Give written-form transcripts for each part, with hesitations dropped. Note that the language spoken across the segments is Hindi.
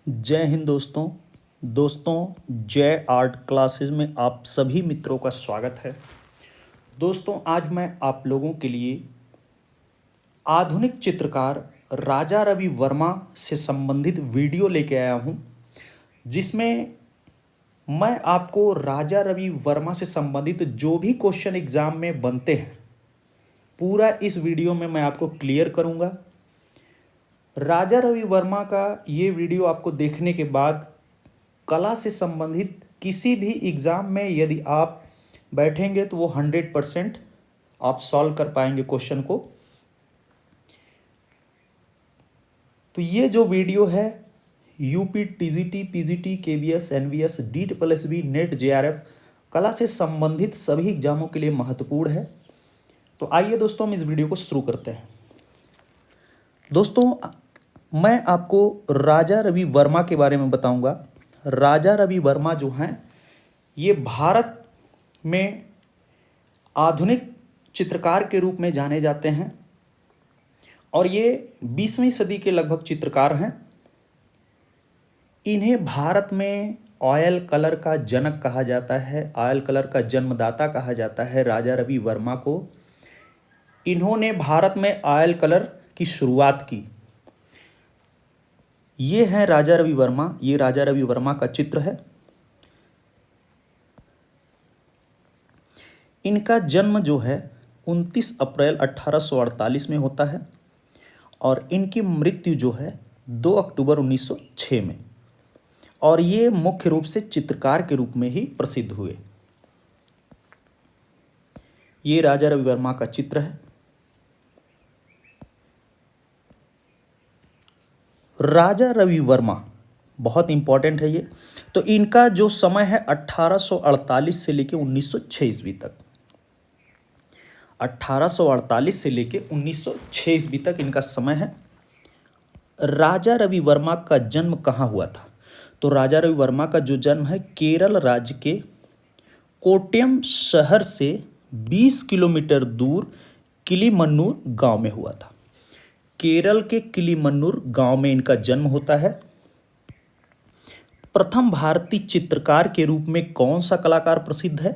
जय हिंद दोस्तों जय आर्ट क्लासेस में आप सभी मित्रों का स्वागत है। दोस्तों आज मैं आप लोगों के लिए आधुनिक चित्रकार राजा रवि वर्मा से संबंधित वीडियो लेके आया हूँ, जिसमें मैं आपको राजा रवि वर्मा से संबंधित जो भी क्वेश्चन एग्जाम में बनते हैं पूरा इस वीडियो में मैं आपको क्लियर करूँगा। राजा रवि वर्मा का ये वीडियो आपको देखने के बाद कला से संबंधित किसी भी एग्ज़ाम में यदि आप बैठेंगे तो वो 100% आप सॉल्व कर पाएंगे क्वेश्चन को। तो ये जो वीडियो है UP TGT PGT KVS NVS DSSB NET JRF कला से संबंधित सभी एग्जामों के लिए महत्वपूर्ण है। तो आइए दोस्तों हम इस वीडियो को शुरू करते हैं। दोस्तों मैं आपको राजा रवि वर्मा के बारे में बताऊंगा। राजा रवि वर्मा जो हैं ये भारत में आधुनिक चित्रकार के रूप में जाने जाते हैं और ये 20वीं सदी के लगभग चित्रकार हैं। इन्हें भारत में ऑयल कलर का जनक कहा जाता है, ऑयल कलर का जन्मदाता कहा जाता है राजा रवि वर्मा को। इन्होंने भारत में ऑयल कलर की शुरुआत की। ये हैं राजा रवि वर्मा, ये राजा रवि वर्मा का चित्र है। इनका जन्म जो है 29 अप्रैल 1848 में होता है और इनकी मृत्यु जो है 2 अक्टूबर 1906 में। और ये मुख्य रूप से चित्रकार के रूप में ही प्रसिद्ध हुए। ये राजा रवि वर्मा का चित्र है। राजा रवि वर्मा बहुत इंपॉर्टेंट है ये। तो इनका जो समय है 1848 से लेके 1906 ईस्वी तक, 1848 से लेके 1906 ईस्वी तक इनका समय है। राजा रवि वर्मा का जन्म कहाँ हुआ था? तो राजा रवि वर्मा का जो जन्म है केरल राज्य के कोट्टयम शहर से 20 किलोमीटर दूर किलीमन्नूर गांव में हुआ था। केरल के किलीमन्नूर गांव में इनका जन्म होता है। प्रथम भारतीय चित्रकार के रूप में कौन सा कलाकार प्रसिद्ध है?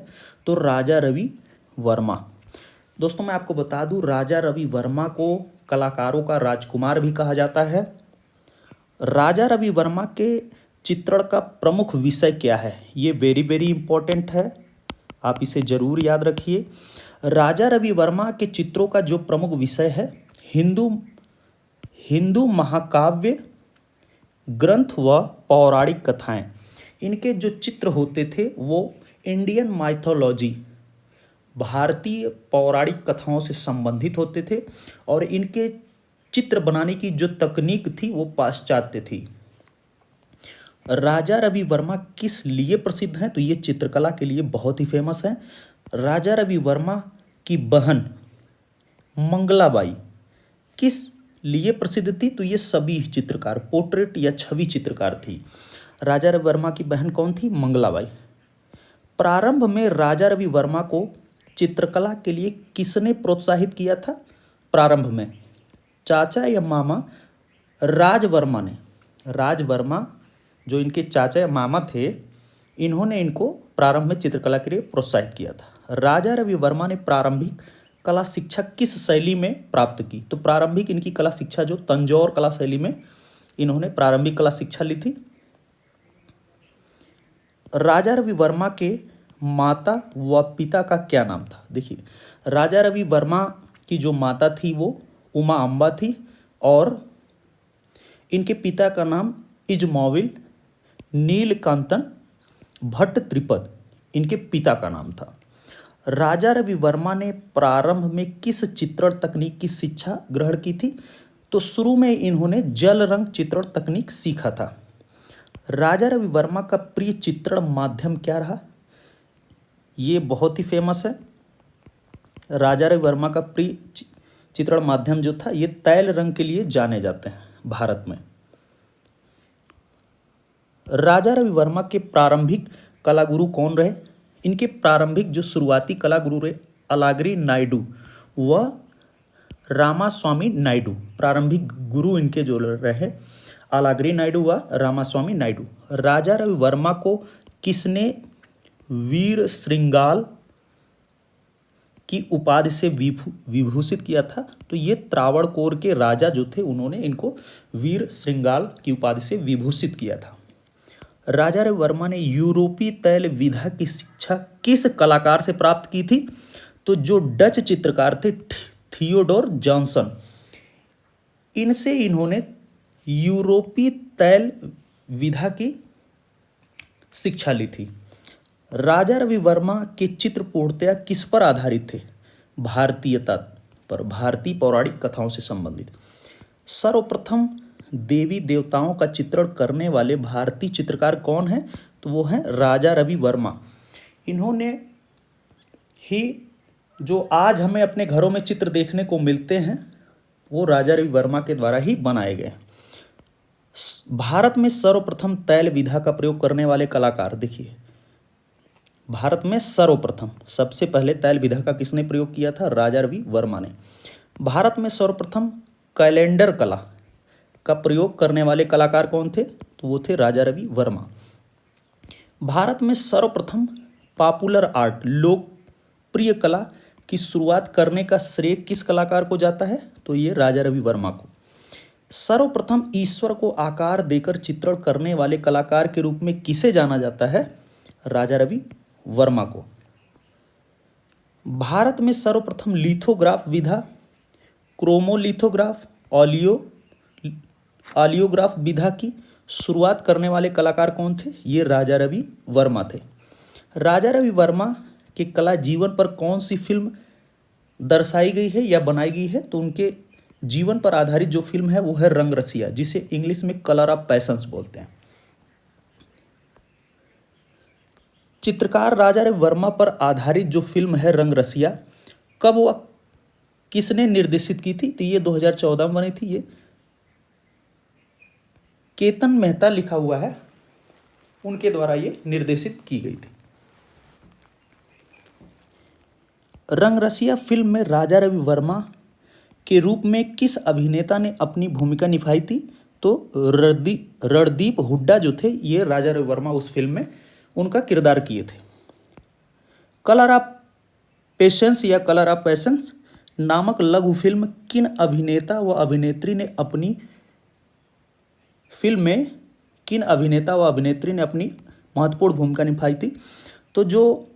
तो राजा रवि वर्मा। दोस्तों मैं आपको बता दूं, राजा रवि वर्मा को कलाकारों का राजकुमार भी कहा जाता है। राजा रवि वर्मा के चित्रण का प्रमुख विषय क्या है? ये वेरी इंपॉर्टेंट है, आप इसे जरूर याद रखिए। राजा रवि वर्मा के चित्रों का जो प्रमुख विषय है हिंदू महाकाव्य ग्रंथ व पौराणिक कथाएं। इनके जो चित्र होते थे वो इंडियन माइथोलॉजी, भारतीय पौराणिक कथाओं से संबंधित होते थे और इनके चित्र बनाने की जो तकनीक थी वो पाश्चात्य थी। राजा रवि वर्मा किस लिए प्रसिद्ध हैं? तो ये चित्रकला के लिए बहुत ही फेमस है। राजा रवि वर्मा की बहन मंगलाबाई किस लिए प्रसिद्ध थी? तो ये सभी चित्रकार, पोर्ट्रेट या छवि चित्रकार थी। राजा रवि वर्मा की बहन कौन थी? मंगलाबाई। प्रारंभ में राजा रवि वर्मा को चित्रकला के लिए किसने प्रोत्साहित किया था? प्रारंभ में चाचा या मामा राजवर्मा ने। राजवर्मा जो इनके चाचा या मामा थे, इन्होंने इनको प्रारंभ में चित्रकला के लिए प्रोत्साहित किया था। राजा रवि वर्मा ने प्रारंभिक कला शिक्षा किस शैली में प्राप्त की? तो प्रारंभिक इनकी कला शिक्षा जो तंजौर कला शैली में इन्होंने प्रारंभिक कला शिक्षा ली थी। राजा रवि वर्मा के माता व पिता का क्या नाम था? देखिए, राजा रवि वर्मा की जो माता थी वो उमा अम्बा थी और इनके पिता का नाम इजमौविल नीलकांतन भट्ट त्रिपद इनके पिता का नाम था। राजा रवि वर्मा ने प्रारंभ में किस चित्रण तकनीक की शिक्षा ग्रहण की थी? तो शुरू में इन्होंने जल रंग चित्रण तकनीक सीखा था। राजा रवि वर्मा का प्रिय चित्रण माध्यम क्या रहा? ये बहुत ही फेमस है। राजा रवि वर्मा का प्रिय चित्रण माध्यम जो था ये तैल रंग के लिए जाने जाते हैं भारत में। राजा रवि वर्मा के प्रारंभिक कलागुरु कौन रहे? इनके प्रारंभिक जो शुरुआती कलागुरु रहे अलागिरी नायडू व रामास्वामी नायडू, प्रारंभिक गुरु इनके जो रहे आलागिरी नायडू व रामास्वामी नायडू। राजा रवि वर्मा को किसने वीर श्रृंगाल की उपाधि से विभूषित किया था? तो ये त्रावणकोर के राजा जो थे उन्होंने इनको वीर श्रृंगाल की उपाधि से विभूषित किया था। राजा रवि वर्मा ने यूरोपीय तैल विधा की शिक्षा किस कलाकार से प्राप्त की थी? तो जो डच चित्रकार थे थियोडोर जॉनसन, इनसे इन्होंने यूरोपीय तैल विधा की शिक्षा ली थी। राजा रवि वर्मा के चित्र पूर्णतया किस पर आधारित थे? भारतीयता पर, भारतीय पौराणिक कथाओं से संबंधित। सर्वप्रथम देवी देवताओं का चित्रण करने वाले भारतीय चित्रकार कौन हैं? तो वो हैं राजा रवि वर्मा। इन्होंने ही जो आज हमें अपने घरों में चित्र देखने को मिलते हैं वो राजा रवि वर्मा के द्वारा ही बनाए गए। भारत में सर्वप्रथम तैल विधा का प्रयोग करने वाले कलाकार, देखिए भारत में सर्वप्रथम सबसे पहले तैल विधा का किसने प्रयोग किया था? राजा रवि वर्मा ने। भारत में सर्वप्रथम कैलेंडर कला का प्रयोग करने वाले कलाकार कौन थे? तो वो थे राजा रवि वर्मा। भारत में सर्वप्रथम पॉपुलर आर्ट, लोकप्रिय कला की शुरुआत करने का श्रेय किस कलाकार को जाता है? तो ये राजा रवि वर्मा को। सर्वप्रथम ईश्वर को आकार देकर चित्रण करने वाले कलाकार के रूप में किसे जाना जाता है? राजा रवि वर्मा को। भारत में सर्वप्रथम लिथोग्राफ विधा, क्रोमोलिथोग्राफ, ऑलियोग्राफ विधा की शुरुआत करने वाले कलाकार कौन थे? ये राजा रवि वर्मा थे। राजा रवि वर्मा के कला जीवन पर कौन सी फिल्म दर्शाई गई है या बनाई गई है? तो उनके जीवन पर आधारित जो फिल्म है वो है रंग रसिया, जिसे इंग्लिश में कलर ऑफ पैशंस बोलते हैं। चित्रकार राजा रवि वर्मा पर आधारित जो फिल्म है रंग रसिया, कब वह किसने निर्देशित की थी? तो ये 2014 में बनी थी। ये केतन मेहता लिखा हुआ है, उनके द्वारा ये निर्देशित की गई थी। रंग रसिया फिल्म में राजा रवि वर्मा के रूप में किस अभिनेता ने अपनी भूमिका निभाई थी? तो रणदीप हुड्डा जो थे ये राजा रवि वर्मा उस फिल्म में उनका किरदार किए थे। कलर ऑफ पेशेंस या कलर ऑफ पैशंस नामक लघु फिल्म किन अभिनेता व अभिनेत्री ने अपनी फिल्म में किन अभिनेता व अभिनेत्री ने अपनी महत्वपूर्ण भूमिका निभाई थी? तो जो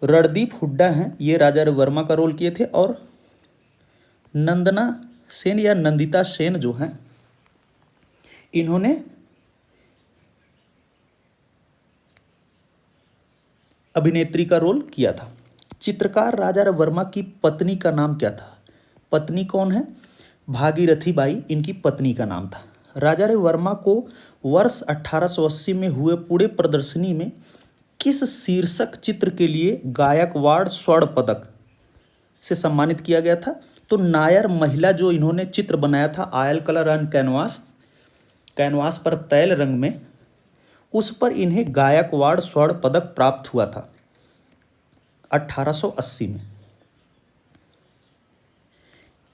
रणदीप हुड्डा हैं ये राजा रवि वर्मा का रोल किए थे, और नंदना सेन या नंदिता सेन जो हैं इन्होंने अभिनेत्री का रोल किया था। चित्रकार राजा रवि वर्मा की पत्नी का नाम क्या था? पत्नी कौन है? भागीरथी बाई इनकी पत्नी का नाम था। राजा रवि वर्मा को वर्ष 1880 में हुए पुणे प्रदर्शनी में किस शीर्षक चित्र के लिए गायकवाड़ स्वर्ण पदक से सम्मानित किया गया था? तो नायर महिला जो इन्होंने चित्र बनाया था ऑयल कलर एंड कैनवास पर तैल रंग में, उस पर इन्हें गायकवाड़ स्वर्ण पदक प्राप्त हुआ था 1880 में।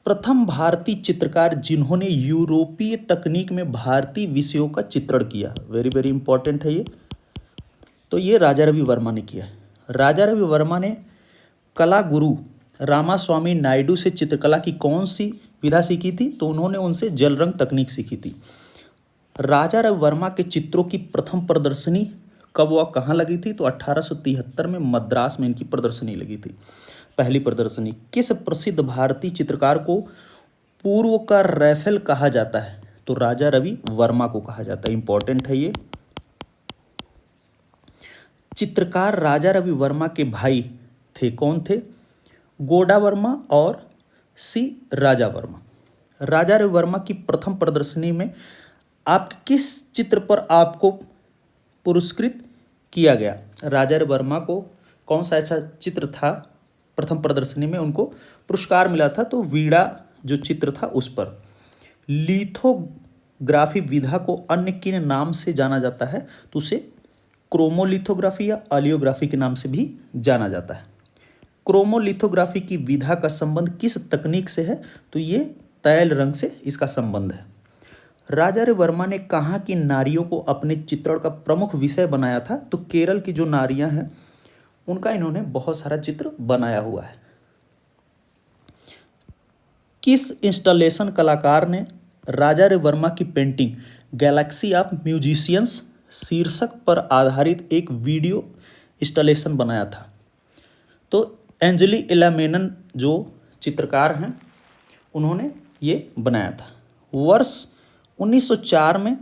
प्रथम भारतीय चित्रकार जिन्होंने यूरोपीय तकनीक में भारतीय विषयों का चित्रण किया, वेरी वेरी इंपॉर्टेंट है ये, तो ये राजा रवि वर्मा ने किया। राजा रवि वर्मा ने कला गुरु रामास्वामी नायडू से चित्रकला की कौन सी विधा सीखी थी? तो उन्होंने उनसे जल रंग तकनीक सीखी थी। राजा रवि वर्मा के चित्रों की प्रथम प्रदर्शनी कब व कहाँ लगी थी? तो 1873 में मद्रास में इनकी प्रदर्शनी लगी थी, पहली प्रदर्शनी। किस प्रसिद्ध भारतीय चित्रकार को पूर्व का रैफेल कहा जाता है? तो राजा रवि वर्मा को कहा जाता है, इंपॉर्टेंट है ये। चित्रकार राजा रवि वर्मा के भाई थे, कौन थे? गोडा वर्मा और सी राजा वर्मा। राजा रवि वर्मा की प्रथम प्रदर्शनी में आप किस चित्र पर आपको पुरस्कृत किया गया? राजा रवि वर्मा को कौन सा ऐसा चित्र था प्रथम प्रदर्शनी में उनको पुरस्कार मिला था? तो वीणा जो चित्र था उस पर। लिथोग्राफी विधा को अन्य किन नाम से जाना जाता है? तो उसे क्रोमोलिथोग्राफी या ऑलियोग्राफी के नाम से भी जाना जाता है। क्रोमोलिथोग्राफी की विधा का संबंध किस तकनीक से है? तो ये तैल रंग से इसका संबंध है। राजा रविवर्मा ने कहाँ की नारियों को अपने चित्रण का प्रमुख विषय बनाया था? तो केरल की जो नारियां हैं उनका इन्होंने बहुत सारा चित्र बनाया हुआ है। किस इंस्टॉलेशन कलाकार ने राजा रविवर्मा की पेंटिंग गैलेक्सी ऑफ म्यूजिशियंस शीर्षक पर आधारित एक वीडियो इंस्टॉलेशन बनाया था? तो एंजली इलामेनन जो चित्रकार हैं उन्होंने ये बनाया था। वर्ष 1904 में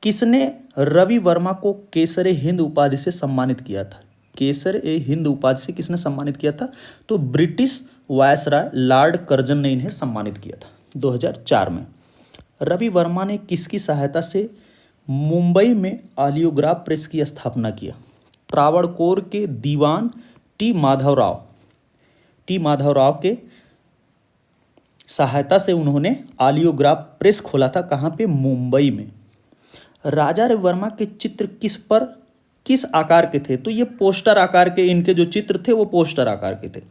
किसने रवि वर्मा को केसर ए हिंद उपाधि से सम्मानित किया था? केसर ए हिंद उपाधि से किसने सम्मानित किया था? तो ब्रिटिश वायसराय लॉर्ड कर्जन ने इन्हें सम्मानित किया था 2004 में। रवि वर्मा ने किसकी सहायता से मुंबई में ऑलियोग्राफ प्रेस की स्थापना किया? त्रावणकोर के दीवान टी माधवराव के सहायता से उन्होंने ऑलियोग्राफ प्रेस खोला था। कहाँ पे? मुंबई में। राजा रविवर्मा के चित्र किस आकार के थे? तो ये पोस्टर आकार के, इनके जो चित्र थे वो पोस्टर आकार के थे।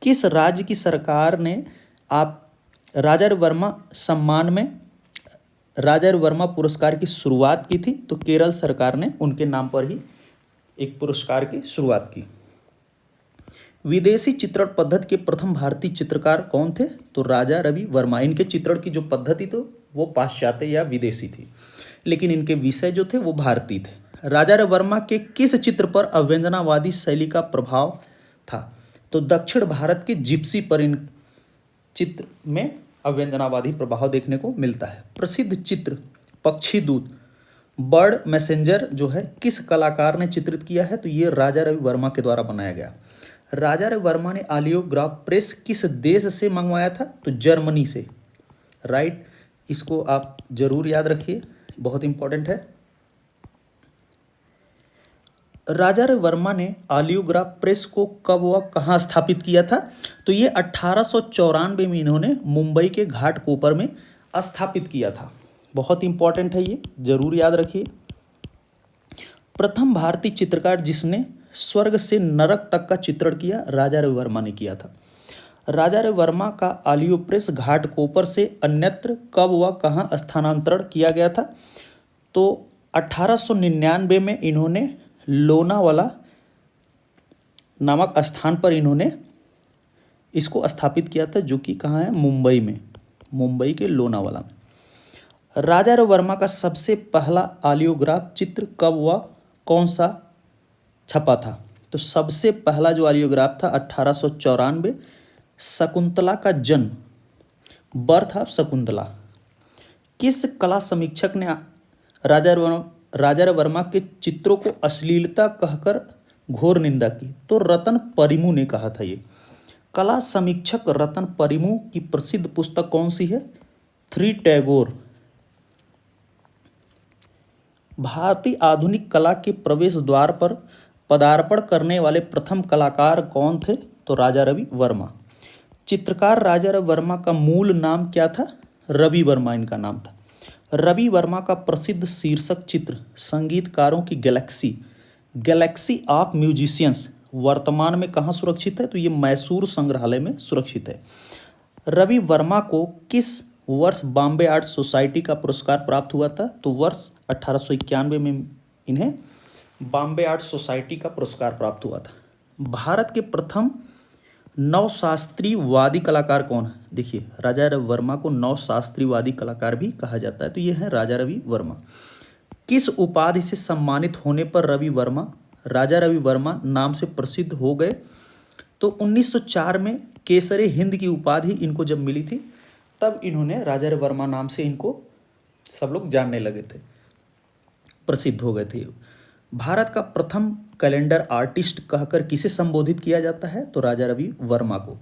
किस राज्य की सरकार ने राजा रविवर्मा सम्मान में राजा रविवर्मा पुरस्कार की शुरुआत की थी? तो केरल सरकार ने उनके नाम पर ही एक पुरस्कार की शुरुआत की। विदेशी चित्रण पद्धति के प्रथम भारतीय चित्रकार कौन थे? तो राजा रवि वर्मा। इनके चित्रण की जो पद्धति तो वो पाश्चात्य या विदेशी थी, लेकिन इनके विषय जो थे वो भारतीय थे। राजा रवि वर्मा के किस चित्र पर अव्यंजनावादी शैली का प्रभाव था? तो दक्षिण भारत के जिप्सी पर इन चित्र में अव्यंजनावादी प्रभाव देखने को मिलता है। प्रसिद्ध चित्र पक्षी दूत बर्ड मैसेंजर जो है किस कलाकार ने चित्रित किया है? तो ये राजा रवि वर्मा के द्वारा बनाया गया। राजा रवि वर्मा ने ऑलियोग्राफ प्रेस किस देश से मंगवाया था? तो जर्मनी से। राइट, इसको आप जरूर याद रखिए, बहुत इंपॉर्टेंट है। राजा रवि वर्मा ने ऑलियोग्राफ प्रेस को कब व कहाँ स्थापित किया था? तो ये 1894 में इन्होंने मुंबई के घाटकोपर में स्थापित किया था। बहुत इंपॉर्टेंट है, ये जरूर याद रखिए। प्रथम भारतीय चित्रकार जिसने स्वर्ग से नरक तक का चित्रण किया, राजा रवि वर्मा ने किया था। राजा रवि वर्मा का ऑलियो प्रेस घाटकोपर से अन्यत्र कब व कहाँ स्थानांतरण किया गया था? तो 1899 में इन्होंने लोनावाला नामक स्थान पर इन्होंने इसको स्थापित किया था, जो कि कहाँ है? मुंबई में, मुंबई के लोनावाला में। राजा रवि वर्मा का सबसे पहला ऑलियोग्राफ चित्र कब व कौन सा छपा था? तो सबसे पहला जो ऑलियोग्राफ था 1894, शकुंतला का जन्म, बर्थ ऑफ शकुंतला। किस कला समीक्षक ने राजा रवि वर्मा के चित्रों को अश्लीलता कहकर घोर निंदा की? तो रतन परिमू ने कहा था। ये कला समीक्षक रतन परिमू की प्रसिद्ध पुस्तक कौन सी है? थ्री टैगोर। भारतीय आधुनिक कला के प्रवेश द्वार पर पदार्पण करने वाले प्रथम कलाकार कौन थे? तो राजा रवि वर्मा। चित्रकार राजा रवि वर्मा का मूल नाम क्या था? रवि वर्मा इनका नाम था। रवि वर्मा का प्रसिद्ध शीर्षक चित्र संगीतकारों की गैलेक्सी ऑफ म्यूजिशियंस वर्तमान में कहाँ सुरक्षित है? तो ये मैसूर संग्रहालय में सुरक्षित है। रवि वर्मा को किस वर्ष बॉम्बे आर्ट सोसाइटी का पुरस्कार प्राप्त हुआ था? तो वर्ष 1891 में इन्हें बॉम्बे आर्ट सोसाइटी का पुरस्कार प्राप्त हुआ था। भारत के प्रथम नवशास्त्रीयवादी कलाकार कौन है? देखिए, राजा रवि वर्मा को नवशास्त्रीयवादी कलाकार भी कहा जाता है, तो ये है राजा रवि वर्मा। किस उपाधि से सम्मानित होने पर राजा रवि वर्मा नाम से प्रसिद्ध हो गए? तो 1904 में केसरे हिंद की उपाधि इनको जब मिली थी, तब इन्होंने राजा रवि वर्मा नाम से इनको सब लोग जानने लगे थे, प्रसिद्ध हो गए थे। भारत का प्रथम कैलेंडर आर्टिस्ट कहकर किसे संबोधित किया जाता है? तो राजा रवि वर्मा को।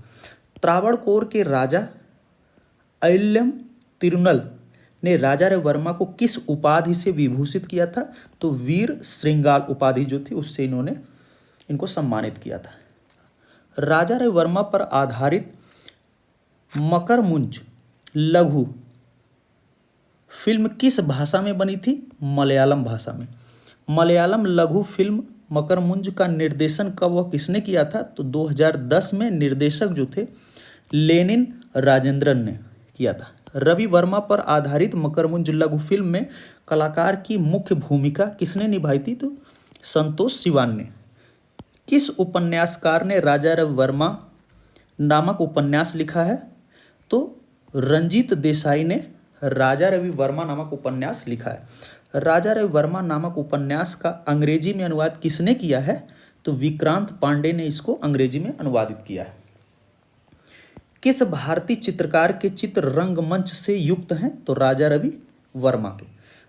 त्रावणकोर के राजा अय्यलम तिरुनल ने राजा रवि वर्मा को किस उपाधि से विभूषित किया था? तो वीर श्रृंगाल उपाधि जो थी उससे इन्होंने इनको सम्मानित किया था। राजा रवि वर्मा पर आधारित मकरमुंज लघु फिल्म किस भाषा में बनी थी? मलयालम भाषा में। मलयालम लघु फिल्म मकरमुंज का निर्देशन कब व किसने किया था? तो 2010 में निर्देशक जो थे लेनिन राजेंद्रन ने किया था। रवि वर्मा पर आधारित मकरमुंज लघु फिल्म में कलाकार की मुख्य भूमिका किसने निभाई थी? तो संतोष सिवान ने। किस उपन्यासकार ने राजा रवि वर्मा नामक उपन्यास लिखा है? तो रंजीत देसाई ने राजा रवि वर्मा नामक उपन्यास लिखा है। राजा रवि वर्मा नामक उपन्यास का अंग्रेजी में अनुवाद किसने किया है? तो विक्रांत पांडे ने इसको अंग्रेजी में अनुवादित किया है। किस भारतीय चित्रकार के चित्र रंगमंच से युक्त हैं? तो राजा रवि वर्मा के।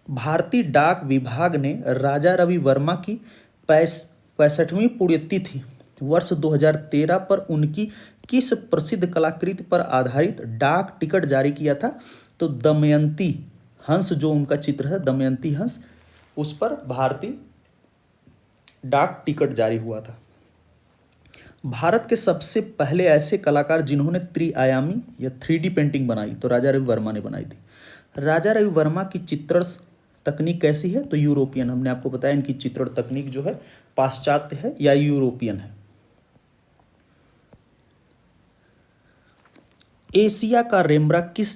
भारतीय डाक विभाग ने राजा रवि वर्मा की 65वीं पुण्यतिथि वर्ष 2013 पर उनकी किस प्रसिद्ध कलाकृति पर आधारित डाक टिकट जारी किया था? तो दमयंती हंस, जो उनका चित्र है दमयंती हंस, उस पर भारतीय डाक टिकट जारी हुआ था। भारत के सबसे पहले ऐसे कलाकार जिन्होंने त्रिआयामी या 3D पेंटिंग बनाई, तो राजा रवि वर्मा ने बनाई थी। राजा रवि वर्मा की चित्रण तकनीक कैसी है? तो यूरोपियन। हमने आपको बताया इनकी चित्रण तकनीक जो है पाश्चात्य है या यूरोपियन है। एशिया का रेम्ब्रांड किस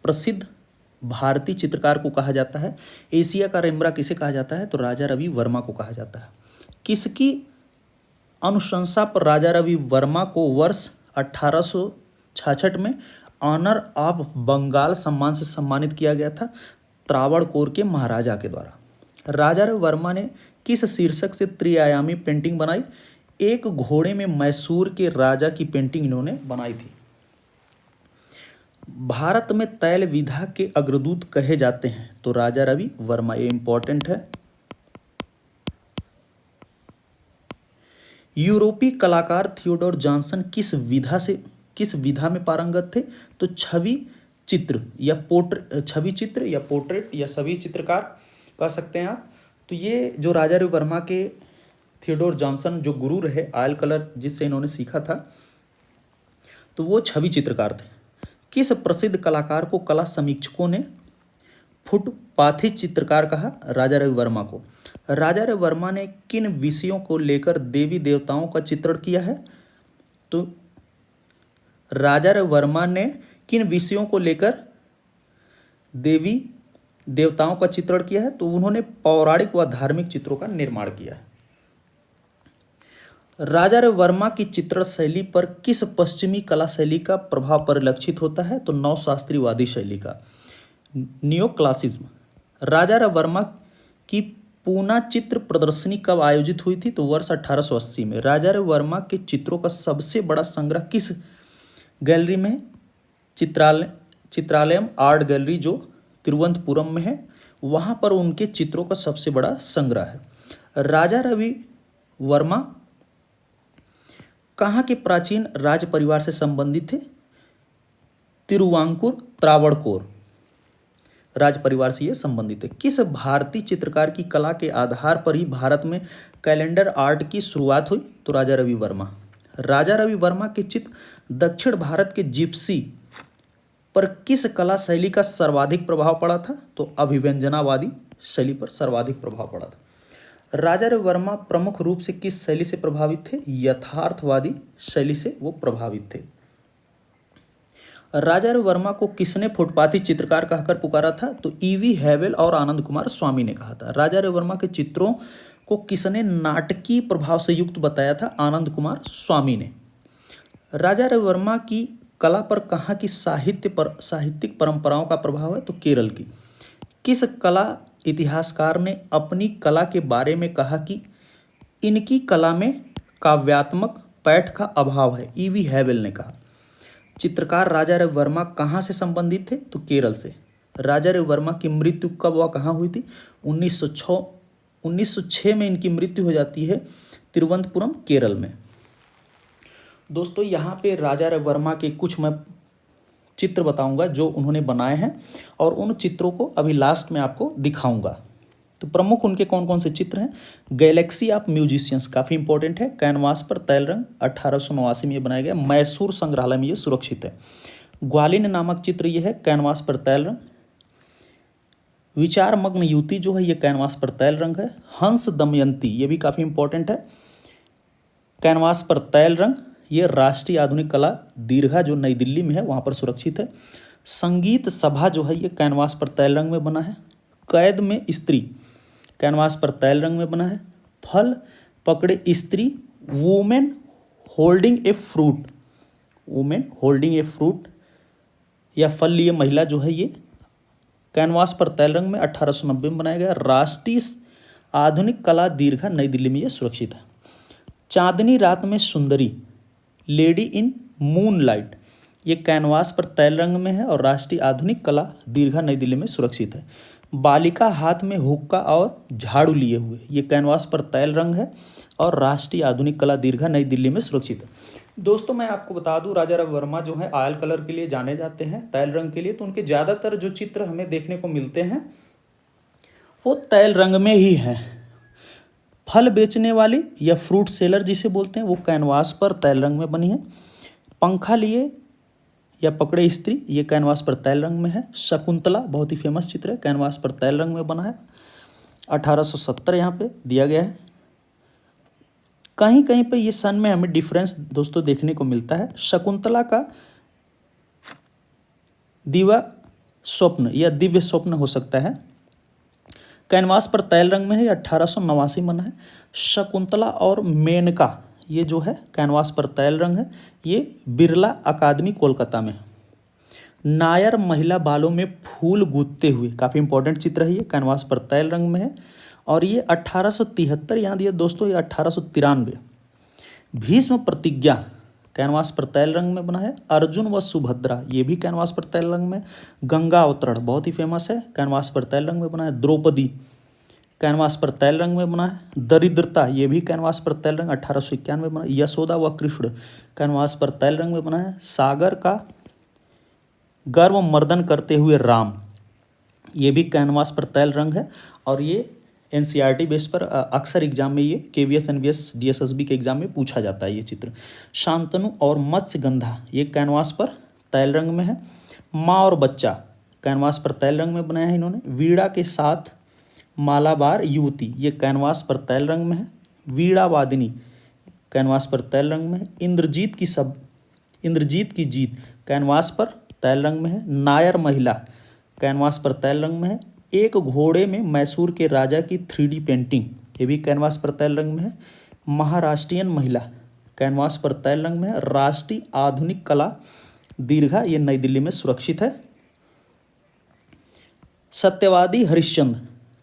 प्रसिद्ध भारतीय चित्रकार को कहा जाता है? एशिया का रेम्ब्रांड किसे कहा जाता है? तो राजा रवि वर्मा को कहा जाता है। किसकी अनुशंसा पर राजा रवि वर्मा को वर्ष 1866 में ऑनर ऑफ बंगाल सम्मान से सम्मानित किया गया था? त्रावणकोर के महाराजा के द्वारा। राजा रवि वर्मा ने किस शीर्षक से त्रिआयामी पेंटिंग बनाई? एक घोड़े में मैसूर के राजा की पेंटिंग इन्होंने बनाई थी। भारत में तैल विधा के अग्रदूत कहे जाते हैं? तो राजा रवि वर्मा, ये इंपॉर्टेंट है। यूरोपीय कलाकार थियोडोर जॉनसन किस विधा में पारंगत थे? तो छवि चित्र या पोर्ट्रेट या सभी चित्रकार कह सकते हैं आप। तो ये जो राजा रवि वर्मा के थियोडोर जॉनसन जो गुरु रहे, ऑयल कलर जिससे इन्होंने सीखा था, तो वो छवि चित्रकार थे। किस प्रसिद्ध कलाकार को कला समीक्षकों ने फुटपाथी चित्रकार कहा? राजा रवि वर्मा को। राजा रवि वर्मा ने किन विषयों को लेकर देवी देवताओं का चित्रण किया है? तो राजा रवि वर्मा ने किन विषयों को लेकर देवी देवताओं का चित्रण किया है? तो उन्होंने पौराणिक व धार्मिक चित्रों का निर्माण किया है। राजा रवि वर्मा की चित्रण शैली पर किस पश्चिमी कला शैली का प्रभाव परिलक्षित होता है? तो नवशास्त्रीयवादी शैली का, नियो क्लासिज्म। राजा रवि वर्मा की पूना चित्र प्रदर्शनी कब आयोजित हुई थी? तो वर्ष 1880 में। राजा रवि वर्मा के चित्रों का सबसे बड़ा संग्रह किस गैलरी में है? चित्रालयम आर्ट गैलरी जो तिरुवनंतपुरम में है, वहाँ पर उनके चित्रों का सबसे बड़ा संग्रह है। राजा रवि वर्मा कहाँ के प्राचीन राज परिवार से संबंधित थे? तिरुवांकुर त्रावणकोर राज परिवार से ये संबंधित है। किस भारतीय चित्रकार की कला के आधार पर ही भारत में कैलेंडर आर्ट की शुरुआत हुई? तो राजा रवि वर्मा। राजा रवि वर्मा के चित्र दक्षिण भारत के जिप्सी पर किस कला शैली का सर्वाधिक प्रभाव पड़ा था? तो अभिव्यंजनावादी शैली पर सर्वाधिक प्रभाव पड़ा था। राजा रवि वर्मा प्रमुख रूप से किस शैली से प्रभावित थे? यथार्थवादी शैली से वो प्रभावित थे। राजा रवि वर्मा को किसने फुटपाथी चित्रकार कहकर पुकारा था? तो ईवी हैवेल और आनंद कुमार स्वामी ने कहा था। राजा रवि वर्मा के चित्रों को किसने नाटकीय प्रभाव से युक्त बताया था? आनंद कुमार स्वामी ने। राजा रवि वर्मा की कला पर कहाँ की साहित्यिक परंपराओं का प्रभाव है? तो केरल की। किस कला इतिहासकार ने अपनी कला के बारे में कहा कि इनकी कला में काव्यात्मक पैठ का अभाव है? ईवी हैवेल ने कहा। चित्रकार राजा रवि वर्मा कहाँ से संबंधित थे? तो केरल से। राजा रवि वर्मा की मृत्यु कब व कहाँ हुई थी? 1906 में इनकी मृत्यु हो जाती है तिरुवनंतपुरम केरल में। दोस्तों यहाँ पे राजा रवि वर्मा के कुछ मैं चित्र बताऊंगा जो उन्होंने बनाए हैं और उन चित्रों को अभी लास्ट में आपको दिखाऊंगा। तो प्रमुख उनके कौन कौन से चित्र हैं? गैलेक्सी ऑफ म्यूजिशियंस काफ़ी इंपॉर्टेंट है। कैनवास पर तैल रंग 1889 में ये बनाया गया। मैसूर संग्रहालय में ये सुरक्षित है। ग्वालिन नामक चित्र ये है, कैनवास पर तैल रंग। विचार मग्न युति जो है ये कैनवास पर तैल रंग है। हंस दमयंती ये भी काफ़ी इंपॉर्टेंट है, कैनवास पर तैल रंग। ये राष्ट्रीय आधुनिक कला दीर्घा जो नई दिल्ली में है वहाँ पर सुरक्षित है। संगीत सभा जो है ये कैनवास पर तैल रंग में बना है। कैद में स्त्री कैनवास पर तैल रंग में बना है। फल पकड़े स्त्री women holding a fruit women holding a fruit या फल लिए महिला जो है ये कैनवास पर तैल रंग में 1890 में बनाया गया। राष्ट्रीय आधुनिक कला दीर्घा नई दिल्ली में ये सुरक्षित है। चांदनी रात में सुंदरी लेडी इन मून लाइट ये कैनवास पर तैल रंग में है और राष्ट्रीय आधुनिक कला दीर्घा नई दिल्ली में सुरक्षित है। बालिका हाथ में हुक्का और झाड़ू लिए हुए ये कैनवास पर तैल रंग है और राष्ट्रीय आधुनिक कला दीर्घा नई दिल्ली में सुरक्षित है। दोस्तों मैं आपको बता दूं राजा रवि वर्मा जो है ऑयल कलर के लिए जाने जाते हैं, तैल रंग के लिए, तो उनके ज़्यादातर जो चित्र हमें देखने को मिलते हैं वो तैल रंग में ही हैं। फल बेचने वाली या फ्रूट सेलर जिसे बोलते हैं वो कैनवास पर तैल रंग में बनी है। पंखा लिए या पकड़े स्त्री ये कैनवास पर तैल रंग में है। शकुंतला बहुत ही फेमस चित्र है, कैनवास पर तैल रंग में बना है। 1870 यहाँ पे दिया गया है। कहीं कहीं पे ये सन में हमें डिफरेंस दोस्तों देखने को मिलता है। शकुंतला का दिवा स्वप्न या दिव्य स्वप्न हो सकता है, कैनवास पर तैल रंग में है, 1889 बना है। शकुंतला और मेनका ये जो है कैनवास पर तैल रंग है, ये बिरला अकादमी कोलकाता में। नायर महिला बालों में फूल गूंथते हुए काफ़ी इंपॉर्टेंट चित्र है, ये कैनवास पर तैल रंग में है और ये 1873 यहाँ दिया दोस्तों, ये 1893। भीष्म प्रतिज्ञा कैनवास पर तैल रंग में बना है। अर्जुन व सुभद्रा ये भी कैनवास पर तैल रंग में। गंगा अवतरण बहुत ही फेमस है, कैनवास पर तैल रंग में बना है। द्रौपदी कैनवास पर तैल रंग में बना है। दरिद्रता ये भी कैनवास पर तैल रंग 1891 में बना है। यशोदा व कृष्ण कैनवास पर तैल रंग में बना है। सागर का गर्व मर्दन करते हुए राम ये भी कैनवास पर तैल रंग है और ये एनसीईआरटी बेस पर अक्सर एग्जाम में ये केवीएस एनवीएस डीएसएसबी के एग्जाम में पूछा जाता है ये चित्र। शांतनु और मत्स्यगंधा ये कैनवास पर तैल रंग में है। माँ और बच्चा कैनवास पर तैल रंग में बनाया है इन्होंने। वीणा के साथ मालाबार युवती ये कैनवास पर तैल रंग में है। वीणा वादिनी कैनवास पर तैल रंग में है। इंद्रजीत की जीत कैनवास पर तैल रंग में है। नायर महिला कैनवास पर तैल रंग में है। एक घोड़े में मैसूर के राजा की 3D पेंटिंग ये भी कैनवास पर तैल रंग में है। महाराष्ट्रियन महिला कैनवास पर तैल रंग में है। राष्ट्रीय आधुनिक कला दीर्घा ये नई दिल्ली में सुरक्षित है। सत्यवादी हरिश्चंद्र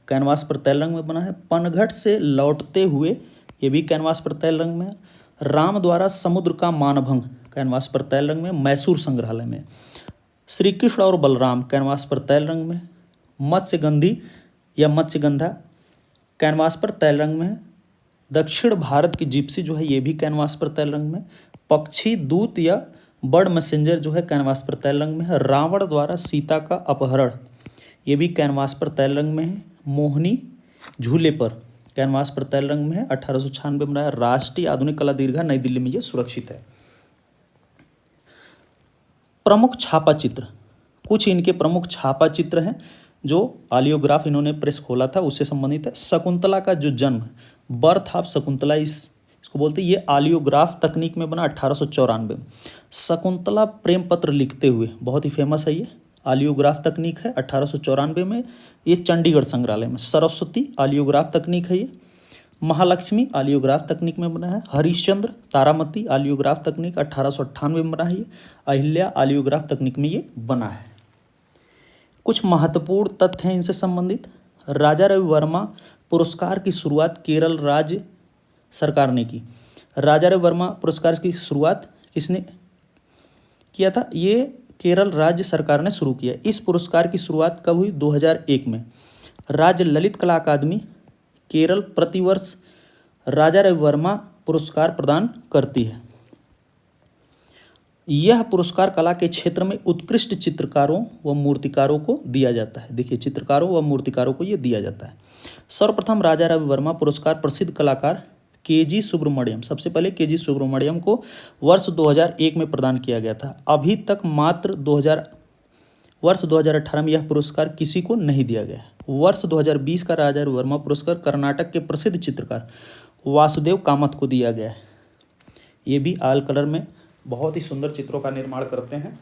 कैनवास पर तैल रंग में बना है। पनघट से लौटते हुए ये भी कैनवास पर तैल रंग में है। राम द्वारा समुद्र का मानभंग कैनवास पर तैल रंग में, मैसूर संग्रहालय में। श्री कृष्ण और बलराम कैनवास पर तैल रंग में। मत्स्यगंधी या मत्स्यगंधा कैनवास पर तैल रंग में है। दक्षिण भारत की जिप्सी जो है ये भी कैनवास पर तैल रंग में। पक्षी दूत या बर्ड मैसेंजर जो है कैनवास पर तैल रंग में है। रावण द्वारा सीता का अपहरण ये भी कैनवास पर तैल रंग में है। मोहिनी झूले पर कैनवास पर तैल रंग में है, 1896 बनाया। राष्ट्रीय आधुनिक कला दीर्घा नई दिल्ली में ये सुरक्षित है। प्रमुख छापा चित्र, कुछ इनके प्रमुख छापा चित्र हैं जो आलियोग्राफ इन्होंने प्रेस खोला था उससे संबंधित है। शकुंतला का जो जन्म, बर्थ ऑफ शकुंतला इसको बोलते हैं, ये आलियोग्राफ तकनीक में बना 1894। शकुंतला प्रेम पत्र लिखते हुए बहुत ही फेमस है, ये आलियोग्राफ तकनीक है 1894 में, ये चंडीगढ़ संग्रहालय में। सरस्वती आलियोग्राफ तकनीक है ये। महालक्ष्मी आलियोग्राफ तकनीक में बना है। हरिश्चंद्र तारामती आलियोग्राफ तकनीक 1898 में बना है ये। अहिल्या आलियोग्राफ तकनीक में ये बना है। कुछ महत्वपूर्ण तथ्य हैं इनसे संबंधित। राजा रवि वर्मा पुरस्कार की शुरुआत केरल राज्य सरकार ने की। राजा रवि वर्मा पुरस्कार की शुरुआत किसने किया था? ये केरल राज्य सरकार ने शुरू किया। इस पुरस्कार की शुरुआत कब हुई? 2001 में। राज्य ललित कला अकादमी केरल प्रतिवर्ष राजा रवि वर्मा पुरस्कार प्रदान करती है। यह पुरस्कार कला के क्षेत्र में उत्कृष्ट चित्रकारों व मूर्तिकारों को दिया जाता है। देखिए, चित्रकारों व मूर्तिकारों को यह दिया जाता है। सर्वप्रथम राजा रवि वर्मा पुरस्कार प्रसिद्ध कलाकार केजी सुब्रमण्यम, सबसे पहले केजी सुब्रमण्यम को वर्ष 2001 में प्रदान किया गया था। अभी तक मात्र वर्ष 2018 में यह पुरस्कार किसी को नहीं दिया गया है। वर्ष 2020 का राजा रवि वर्मा पुरस्कार कर्नाटक के प्रसिद्ध चित्रकार वासुदेव कामत को दिया गया है। ये भी ऑयल कलर में बहुत ही सुंदर चित्रों का निर्माण करते हैं।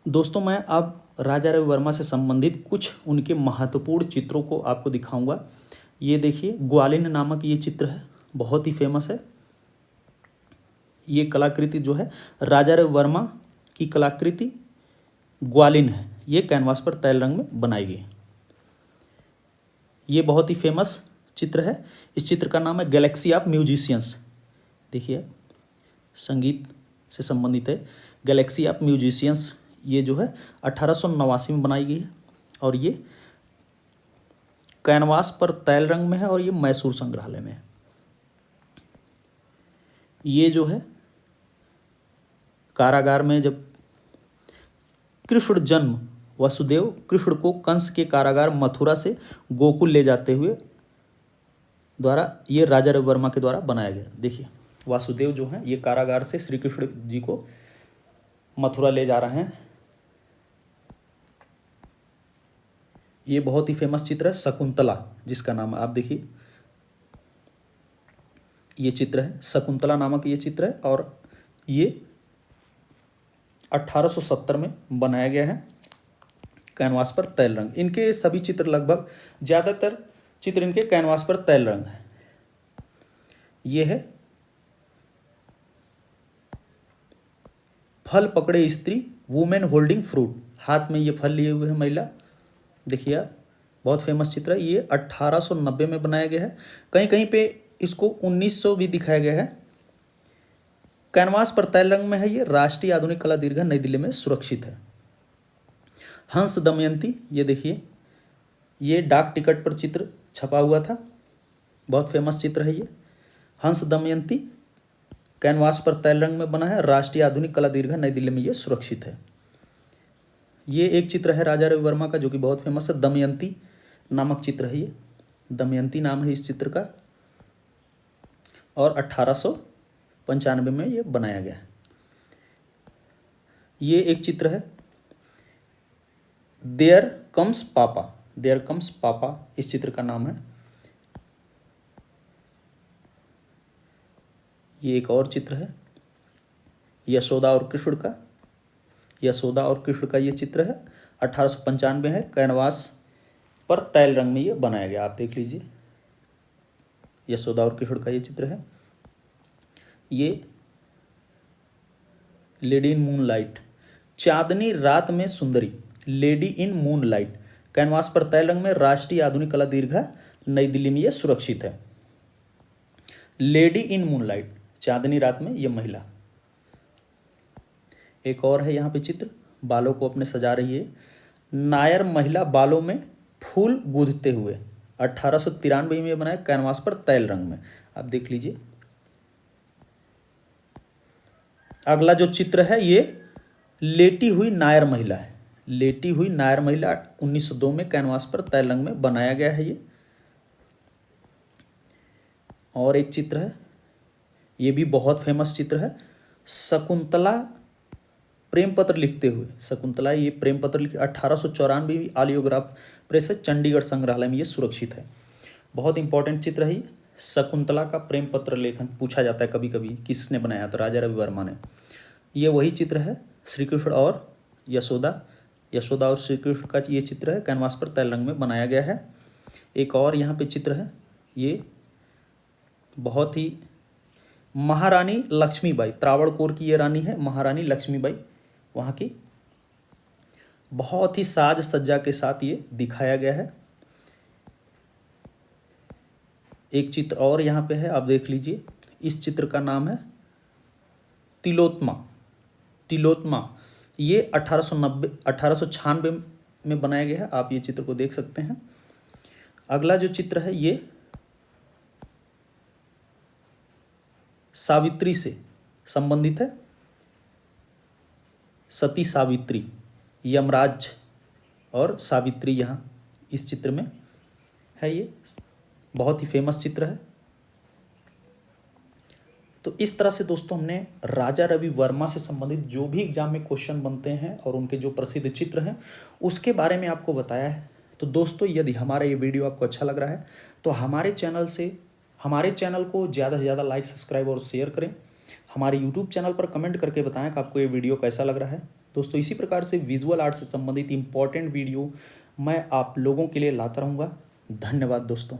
दोस्तों मैं अब राजा रवि वर्मा से संबंधित कुछ उनके महत्वपूर्ण चित्रों को आपको दिखाऊंगा। ये देखिए ग्वालिन नामक ये चित्र है, बहुत ही फेमस है। ये कलाकृति जो है राजा रवि वर्मा की कलाकृति ग्वालिन है। ये कैनवास पर तैल रंग में बनाई गई। ये बहुत ही फेमस चित्र है। इस चित्र का नाम है गैलेक्सी ऑफ म्यूजिशियंस। देखिए संगीत से संबंधित है। गैलेक्सी ऑफ म्यूजिशियंस ये जो है 1889 में बनाई गई है और ये कैनवास पर तैल रंग में है और ये मैसूर संग्रहालय में है। ये जो है कारागार में जब कृष्ण जन्म वसुदेव कृष्ण को कंस के कारागार मथुरा से गोकुल ले जाते हुए द्वारा ये राजा रवि वर्मा के द्वारा बनाया गया। देखिए वासुदेव जो हैं ये कारागार से श्री कृष्ण जी को मथुरा ले जा रहे हैं। ये बहुत ही फेमस चित्र है शकुंतला, जिसका नाम आप देखिए ये चित्र है शकुंतला नामक ये चित्र है और ये 1870 में बनाया गया है कैनवास पर तैल रंग। इनके सभी चित्र लगभग ज़्यादातर चित्र इनके कैनवास पर तैल रंग है। ये है फल पकड़े स्त्री, वुमेन होल्डिंग फ्रूट, हाथ में ये फल लिए हुए है महिला। देखिए बहुत फेमस चित्र है। ये 1890 में बनाया गया है। कहीं कहीं पे इसको 1900 भी दिखाया गया है। कैनवास पर तैल रंग में है। ये राष्ट्रीय आधुनिक कला दीर्घा नई दिल्ली में सुरक्षित है। हंस दमयंती, ये देखिए ये डाक टिकट पर चित्र छपा हुआ था, बहुत फेमस चित्र है ये। हंस दमयंती कैनवास पर तैल रंग में बना है। राष्ट्रीय आधुनिक कला दीर्घा नई दिल्ली में ये सुरक्षित है। ये एक चित्र है राजा रवि वर्मा का जो कि बहुत फेमस है, दमयंती नामक चित्र है ये। दमयंती नाम है इस चित्र का और 1895 में ये बनाया गया है। ये एक चित्र है देयर कम्स पापा, देयर कम्स पापा इस चित्र का नाम है। ये एक और चित्र है यशोदा और कृष्ण का, यशोदा और कृष्ण का ये चित्र है 1895 है। कैनवास पर तैल रंग में ये बनाया गया, आप देख लीजिए यशोदा और कृष्ण का ये चित्र है। ये लेडी इन मून लाइट, चांदनी रात में सुंदरी, lady in moon light canvas पर तैल रंग में राष्ट्रीय आधुनिक कला दीर्घा नई दिल्ली में ये सुरक्षित है। लेडी इन मून लाइट, चांदनी रात में ये महिला। एक और है यहाँ पे चित्र, बालों को अपने सजा रही है नायर महिला बालों में फूल गूंथते हुए, 1893 में बनाया कैनवास पर तैल रंग में, आप देख लीजिए। अगला जो चित्र है ये लेटी हुई नायर महिला है। लेटी हुई नायर महिला 1902 में कैनवास पर तैल रंग में बनाया गया है ये। और एक चित्र है ये भी बहुत फेमस चित्र है, शकुंतला प्रेम पत्र लिखते हुए। शकुंतला ये प्रेम पत्र लिख 1894 आलियोग्राफ प्रेस है, चंडीगढ़ संग्रहालय में ये सुरक्षित है। बहुत इंपॉर्टेंट चित्र है ये। शकुंतला का प्रेम पत्र लेखन पूछा जाता है कभी कभी, किसने बनाया, तो राजा रवि वर्मा ने। ये वही चित्र है श्री कृष्ण और यशोदा, यशोदा और श्री कृष्ण का ये चित्र है, कैनवास पर तैल रंग में बनाया गया है। एक और यहाँ पे चित्र है, ये बहुत ही महारानी लक्ष्मीबाई, त्रावणकोर की ये रानी है महारानी लक्ष्मीबाई, वहाँ की बहुत ही साज सज्जा के साथ ये दिखाया गया है। एक चित्र और यहाँ पे है, आप देख लीजिए। इस चित्र का नाम है तिलोत्मा, तिलोत्मा। ये 1896 में बनाया गया है, आप ये चित्र को देख सकते हैं। अगला जो चित्र है ये सावित्री से संबंधित है, सती सावित्री, यमराज और सावित्री यहाँ इस चित्र में है। ये बहुत ही फेमस चित्र है। तो इस तरह से दोस्तों हमने राजा रवि वर्मा से संबंधित जो भी एग्जाम में क्वेश्चन बनते हैं और उनके जो प्रसिद्ध चित्र हैं उसके बारे में आपको बताया है। तो दोस्तों यदि हमारा ये वीडियो आपको अच्छा लग रहा है तो हमारे चैनल को ज़्यादा से ज़्यादा लाइक, सब्सक्राइब और शेयर करें। हमारे यूट्यूब चैनल पर कमेंट करके बताएं कि आपको ये वीडियो कैसा लग रहा है। दोस्तों इसी प्रकार से विजुअल आर्ट से संबंधित इंपॉर्टेंट वीडियो मैं आप लोगों के लिए लाता रहूँगा। धन्यवाद दोस्तों।